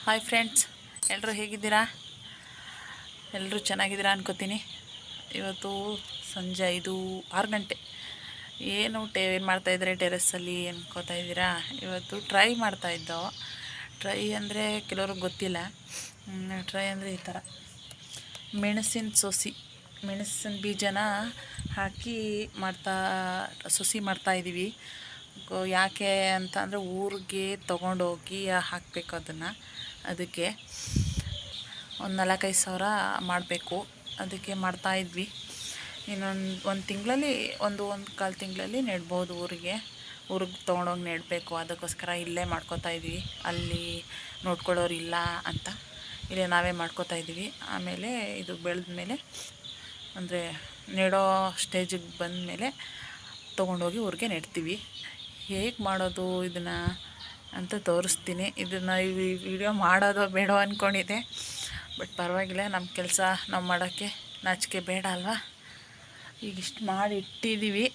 Hi friends, ಎಲ್ಲರೂ ಹೇಗಿದ್ದೀರಾ? ಎಲ್ಲರೂ ಚೆನ್ನಾಗಿದ್ದೀರಾ ಅನ್ಕೋತೀನಿ. ಇವತ್ತು ಸಂಜೆ 6 ಗಂಟೆ. ಏನು ಮಾಡ್ತಾಯಿದ್ರೆ ಟೆರೆಸ್ಸಲ್ಲಿ ಅನ್ಕೋತಾ ಇದ್ದೀರಾ? ಇವತ್ತು ಟ್ರೈ ಮಾಡ್ತಾಯಿದ್ದೋ. ಟ್ರೈ ಅಂದರೆ ಕೆಲವ್ರಿಗೆ ಗೊತ್ತಿಲ್ಲ. ಟ್ರೈ ಅಂದರೆ ಈ ಥರ ಮೆಣಸಿನ ಬೀಜನ ಹಾಕಿ ಸೊಸಿ ಮಾಡ್ತಾಯಿದ್ದೀವಿ. ಯಾಕೆ ಅಂತ ಅಂದರೆ ಊರಿಗೆ ತೊಗೊಂಡೋಗಿ ಹಾಕಬೇಕು. ಅದಕ್ಕೆ ಒಂದು 4-5 ಸಾವಿರ ಮಾಡಬೇಕು. ಅದಕ್ಕೆ ಮಾಡ್ತಾಯಿದ್ವಿ. ಒಂದು ತಿಂಗಳಲ್ಲಿ ಒಂದು ಕಾಲು ತಿಂಗಳಲ್ಲಿ ನೆಡ್ಬೋದು. ಊರಿಗೆ ತೊಗೊಂಡೋಗಿ ನೆಡಬೇಕು. ಅದಕ್ಕೋಸ್ಕರ ಇಲ್ಲೇ ಮಾಡ್ಕೋತಾಯಿದ್ವಿ. ಅಲ್ಲಿ ನೋಡ್ಕೊಳ್ಳೋರು ಇಲ್ಲ ಅಂತ ಇಲ್ಲೇ ನಾವೇ ಮಾಡ್ಕೋತಾಯಿದ್ವಿ. ಆಮೇಲೆ ಇದು ಬೆಳೆದ ಮೇಲೆ ಅಂದರೆ ನೆಡೋ ಸ್ಟೇಜಿಗೆ ಬಂದ ಮೇಲೆ ತೊಗೊಂಡೋಗಿ ಊರಿಗೆ ನೆಡ್ತೀವಿ. ಹೇಗೆ ಮಾಡೋದು ಇದನ್ನು ಅಂತ ತೋರಿಸ್ತೀನಿ. ಇದನ್ನು ಈ ವಿಡಿಯೋ ಮಾಡೋದೋ ಬೇಡೋ ಅಂದ್ಕೊಂಡಿದ್ದೆ. ಬಟ್ ಪರವಾಗಿಲ್ಲ, ನಮ್ಮ ಕೆಲಸ ನಾವು ಮಾಡೋಕ್ಕೆ ನಾಚಿಕೆ ಬೇಡ ಅಲ್ವಾ. ಈಗ ಇಷ್ಟು ಮಾಡಿ ಇಟ್ಟಿದ್ದೀವಿ.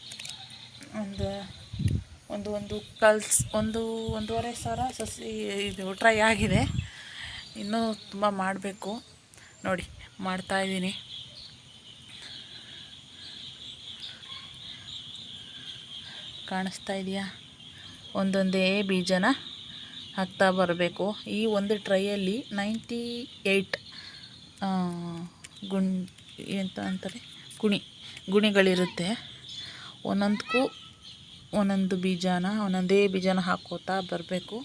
ಒಂದೂವರೆ ಸಾವಿರ ಸಸಿ ಇದು ಟ್ರೈ ಆಗಿದೆ. ಇನ್ನೂ ತುಂಬ ಮಾಡಬೇಕು. ನೋಡಿ, ಮಾಡ್ತಾಯಿದ್ದೀನಿ. ಕಾಣಿಸ್ತಾ ಇದೆಯಾ? ಒಂದೊಂದೇ ಬೀಜನ ಹಾಕ್ತಾ ಬರಬೇಕು. ಈ ಒಂದು ಟ್ರೈಯಲ್ಲಿ 98 ಗುಣಿಗಳಿರುತ್ತೆ. ಒಂದೊಂದಕ್ಕೂ ಒಂದೊಂದೇ ಬೀಜನ ಹಾಕ್ಕೋತಾ ಬರಬೇಕು.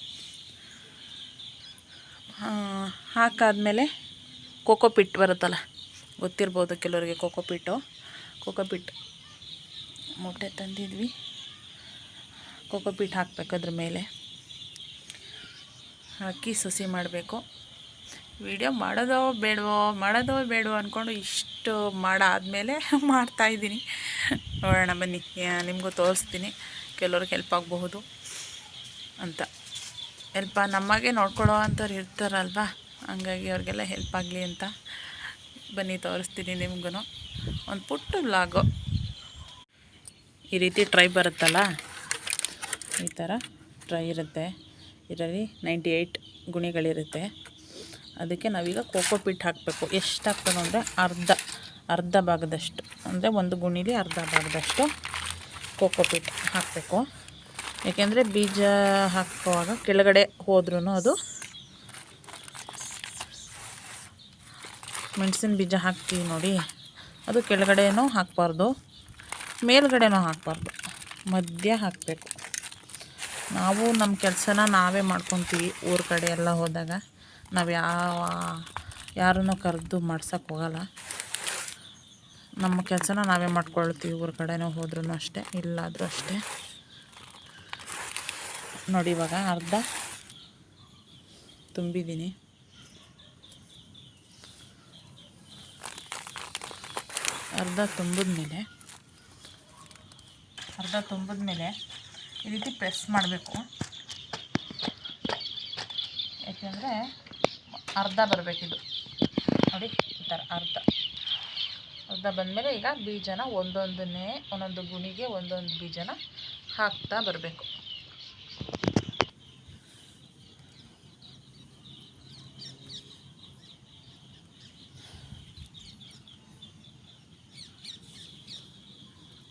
ಹಾಕಾದ್ಮೇಲೆ ಕೋಕೋಪಿಟ್ ಬರುತ್ತಲ್ಲ, ಗೊತ್ತಿರ್ಬೋದು ಕೆಲವರಿಗೆ. ಕೋಕೋಪಿಟ್ ಮೊಟ್ಟೆ ತಂದಿದ್ವಿ. ಕೋಕೋಪಿಟ್ ಹಾಕಬೇಕು. ಅದ್ರ ಮೇಲೆ ಹಾಕಿ ಸಸಿ ಮಾಡಬೇಕು. ವಿಡಿಯೋ ಮಾಡೋದೋ ಬೇಡವೋ ಅಂದ್ಕೊಂಡು ಇಷ್ಟು ಮಾಡಾದಮೇಲೆ ಮಾಡ್ತಾಯಿದ್ದೀನಿ. ನೋಡೋಣ ಬನ್ನಿ, ನಿಮಗೂ ತೋರಿಸ್ತೀನಿ. ಕೆಲವ್ರಿಗೆ ಹೆಲ್ಪ್ ಆಗಬಹುದು ಅಂತ. ನಮಗೆ ನೋಡ್ಕೊಳ್ಳೋ ಅಂಥವ್ರು ಇರ್ತಾರಲ್ವ, ಹಂಗಾಗಿ ಅವ್ರಿಗೆಲ್ಲ ಹೆಲ್ಪ್ ಆಗಲಿ ಅಂತ ಬನ್ನಿ ತೋರಿಸ್ತೀನಿ ನಿಮಗೂ. ಒಂದು ಪುಟ್ಟ ವ್ಲಾಗು. ಈ ರೀತಿ ಟ್ರೈ ಬರುತ್ತಲ್ಲ, ಈ ಥರ ಟ್ರೈ ಇರುತ್ತೆ. ಇದರಲ್ಲಿ 98 ಗುಣಿಗಳಿರುತ್ತೆ. ಅದಕ್ಕೆ ನಾವೀಗ ಕೋಕೋಪಿಟ್ ಹಾಕಬೇಕು. ಎಷ್ಟು ಹಾಕ್ಬೇಕು ಅಂದರೆ ಅರ್ಧ ಭಾಗದಷ್ಟು, ಅಂದರೆ ಒಂದು ಗುಣಿಲಿ ಅರ್ಧ ಭಾಗದಷ್ಟು ಕೋಕೋಪಿಟ್ ಹಾಕಬೇಕು. ಏಕೆಂದರೆ ಬೀಜ ಹಾಕುವಾಗ ಕೆಳಗಡೆ ಹೋದ್ರೂ ಅದು ಮೆಣಸಿನ ಬೀಜ ಹಾಕ್ತೀವಿ ನೋಡಿ, ಅದು ಕೆಳಗಡೆನೂ ಹಾಕಬಾರ್ದು, ಮೇಲ್ಗಡೆನೂ ಹಾಕಬಾರ್ದು, ಮಧ್ಯ ಹಾಕಬೇಕು. ನಾವು ನಮ್ಮ ಕೆಲಸನ ನಾವೇ ಮಾಡ್ಕೊತೀವಿ. ಊರ ಕಡೆ ಎಲ್ಲ ಹೋದಾಗ ನಾವು ಯಾರನ್ನೂ ಕರೆದು ಮಾಡ್ಸೋಕ್ಕೆ ಹೋಗಲ್ಲ. ನಮ್ಮ ಕೆಲಸನ ನಾವೇ ಮಾಡ್ಕೊಳ್ತೀವಿ. ಊರ ಕಡೆನೂ ಹೋದ್ರೂ ಅಷ್ಟೇ, ಇಲ್ಲಾದರೂ ಅಷ್ಟೇ. ನೋಡಿ, ಇವಾಗ ಅರ್ಧ ತುಂಬಿದ್ದೀನಿ. ಅರ್ಧ ತುಂಬಿದ್ಮೇಲೆ ಈ ರೀತಿ ಪ್ರೆಸ್ ಮಾಡಬೇಕು. ಯಾಕೆಂದರೆ ಅರ್ಧ ಬರಬೇಕಿದು ನೋಡಿ, ಈ ಥರ ಅರ್ಧ ಬಂದಮೇಲೆ ಈಗ ಬೀಜನ ಒಂದೊಂದು ಗುಣಿಗೆ ಒಂದೊಂದು ಬೀಜನ ಹಾಕ್ತಾ ಬರಬೇಕು.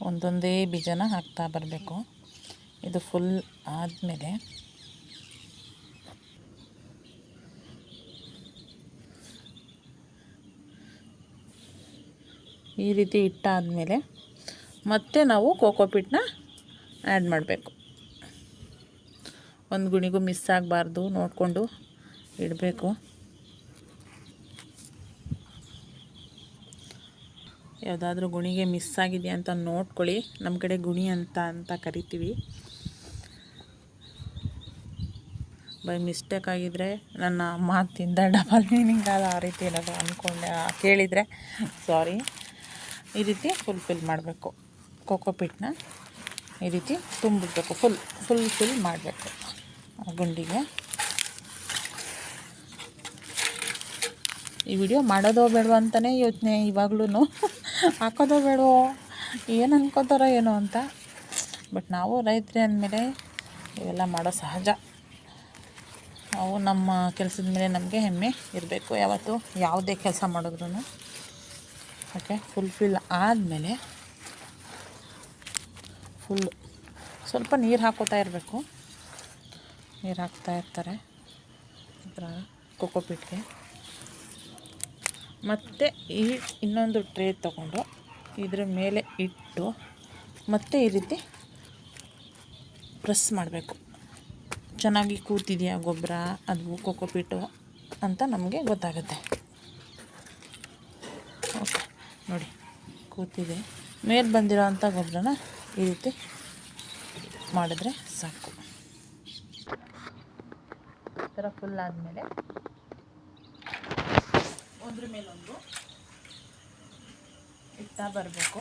ಒಂದೊಂದೇ ಬೀಜನ ಹಾಕ್ತಾ ಬರಬೇಕು. ಇದು ಫುಲ್ ಆದಮೇಲೆ ಈ ರೀತಿ ಇಟ್ಟಾದಮೇಲೆ ಮತ್ತೆ ನಾವು ಕೋಕೋಪಿಟ್ನ ಆ್ಯಡ್ ಮಾಡಬೇಕು. ಒಂದು ಗುಣಿಗೂ ಮಿಸ್ ಆಗಬಾರ್ದು, ನೋಡಿಕೊಂಡು ಇಡಬೇಕು. ಯಾವುದಾದ್ರೂ ಗುಣಿಗೆ ಮಿಸ್ ಆಗಿದೆಯಾ ಅಂತ ನೋಡ್ಕೊಳ್ಳಿ. ನಮ್ಮ ಕಡೆ ಗುಣಿ ಅಂತ ಕರಿತೀವಿ. ಬೈ ಮಿಸ್ಟೇಕ್ ಆಗಿದ್ದರೆ ನನ್ನ ಮಾತಿಂದ ಡಬಲ್ ಮೀನಿಂಗ್ ಆ ರೀತಿ ಏನಾದರೂ ಕೇಳಿದರೆ ಸಾರಿ. ಈ ರೀತಿ ಫಿಲ್ ಮಾಡಬೇಕು. ಕೋಕೋಪಿಟ್ನ ಈ ರೀತಿ ತುಂಬಿಡ್ಬೇಕು. ಫುಲ್ ಮಾಡಬೇಕು ಗುಂಡಿಗೆ. ಈ ವಿಡಿಯೋ ಮಾಡೋದೋ ಬೇಡವೋ ಅಂತಲೇ ಯೋಚನೆ ಇವಾಗ್ಲೂ. ಹಾಕೋದೋ ಬೇಡವೋ, ಏನು ಅನ್ಕೋತಾರೋ ಏನೋ ಅಂತ. ಬಟ್ ನಾವು ರೈತರೇ ಅಂದಮೇಲೆ ಇವೆಲ್ಲ ಮಾಡೋ ಸಹಜ. ಅವು ನಮ್ಮ ಕೆಲಸದ ಮೇಲೆ ನಮಗೆ ಹೆಮ್ಮೆ ಇರಬೇಕು ಯಾವತ್ತು ಯಾವುದೇ ಕೆಲಸ ಮಾಡಿದ್ರೂ. ಓಕೆ, ಫುಲ್ಫಿಲ್ ಆದಮೇಲೆ ಫುಲ್ಲು ಸ್ವಲ್ಪ ನೀರು ಹಾಕೋತಾ ಇರಬೇಕು. ನೀರು ಹಾಕ್ತಾ ಇರ್ತಾರೆ ಇದರ ಕೊಕೊಪೀಟ್ಗೆ. ಮತ್ತು ಈ ಇನ್ನೊಂದು ಟ್ರೇ ತೊಗೊಂಡು ಇದ್ರ ಮೇಲೆ ಇಟ್ಟು ಮತ್ತೆ ಈ ರೀತಿ ಪ್ರೆಸ್ ಮಾಡಬೇಕು. ಚೆನ್ನಾಗಿ ಕೂತಿದೆಯಾ ಗೊಬ್ಬರ ಅದು ಕೊಕೊಪೀಟು ಅಂತ ನಮಗೆ ಗೊತ್ತಾಗುತ್ತೆ. ಓಕೆ, ನೋಡಿ ಕೂತಿದೆ. ಮೇಲೆ ಬಂದಿರೋ ಅಂಥ ಗೊಬ್ಬರನ ಈ ರೀತಿ ಮಾಡಿದ್ರೆ ಸಾಕು. ಈ ಥರ ಫುಲ್ ಆದಮೇಲೆ ಒಂದ್ರ ಮೇಲೊಂದು ಇಡ್ತಾ ಬರಬೇಕು.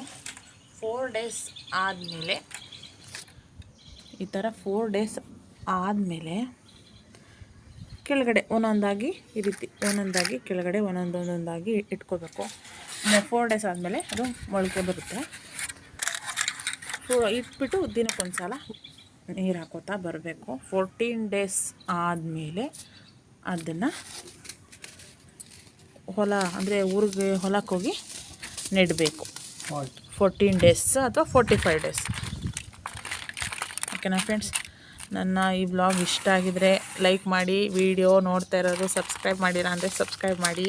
4 ಡೇಸ್ ಆದಮೇಲೆ ಈ ಥರ 4 ಡೇಸ್ ಆದಮೇಲೆ ಕೆಳಗಡೆ ಒಂದೊಂದಾಗಿ ಈ ರೀತಿ ಒಂದೊಂದಾಗಿ ಕೆಳಗಡೆ ಒಂದೊಂದಾಗಿ ಇಟ್ಕೋಬೇಕು. 4 ಡೇಸ್ ಆದಮೇಲೆ ಅದು ಮೊಳಕೆ ಬರುತ್ತೆ. ಇಟ್ಬಿಟ್ಟು ದಿನಕ್ಕೊಂದು ಸಲ ನೀರು ಹಾಕೋತಾ ಬರಬೇಕು. 14 ಡೇಸ್ ಆದಮೇಲೆ ಅದನ್ನು ಹೊಲ ಅಂದರೆ ಊರಿಗೆ ಹೊಲಕ್ಕೆ ಹೋಗಿ ನೆಡಬೇಕು. 14 ಡೇಸ್ ಅಥವಾ 45 ಡೇಸ್. ಓಕೆನಾ ಫ್ರೆಂಡ್ಸ್? ನನ್ನ ಈ ವ್ಲಾಗ್ ಇಷ್ಟ ಆಗಿದರೆ ಲೈಕ್ ಮಾಡಿ, ವಿಡಿಯೋ ನೋಡ್ತಾ ಇರೋರು ಸಬ್ಸ್ಕ್ರೈಬ್ ಮಾಡಿಲ್ಲ ಅಂದರೆ ಸಬ್ಸ್ಕ್ರೈಬ್ ಮಾಡಿ.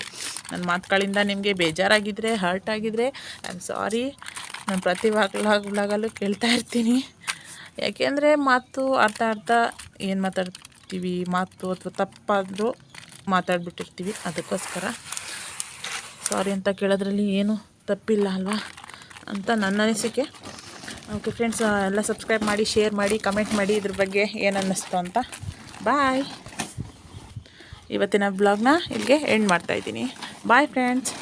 ನನ್ನ ಮಾತುಗಳಿಂದ ನಿಮಗೆ ಬೇಜಾರಾಗಿದ್ದರೆ, ಹರ್ಟ್ ಆಗಿದ್ದರೆ ಐ ಆಮ್ ಸಾರಿ. ನಾನು ಪ್ರತಿ ವ್ಲಾಗಲ್ಲೂ ಕೇಳ್ತಾ ಇರ್ತೀನಿ. ಯಾಕೆಂದರೆ ಮಾತು ಅರ್ಧ ಏನು ಮಾತಾಡ್ತೀವಿ, ಮಾತು ಅಥವಾ ತಪ್ಪಾದರೂ ಮಾತಾಡ್ಬಿಟ್ಟಿರ್ತೀವಿ. ಅದಕ್ಕೋಸ್ಕರ ಸಾರಿ ಅಂತ ಕೇಳೋದ್ರಲ್ಲಿ ಏನೂ ತಪ್ಪಿಲ್ಲ ಅಲ್ವಾ ಅಂತ ನನ್ನ ಅನಿಸಿಕೆ. ಓಕೆ ಫ್ರೆಂಡ್ಸ್, ಎಲ್ಲ ಸಬ್ಸ್ಕ್ರೈಬ್ ಮಾಡಿ, ಶೇರ್ ಮಾಡಿ, ಕಮೆಂಟ್ ಮಾಡಿ ಇದ್ರ ಬಗ್ಗೆ ಏನು ಅನ್ನಿಸ್ತು ಅಂತ. ಬಾಯ್. ಇವತ್ತಿನ ಬ್ಲಾಗ್ನ ಇಲ್ಲಿಗೆ ಎಂಡ್ ಮಾಡ್ತಾಯಿದ್ದೀನಿ. Bye friends.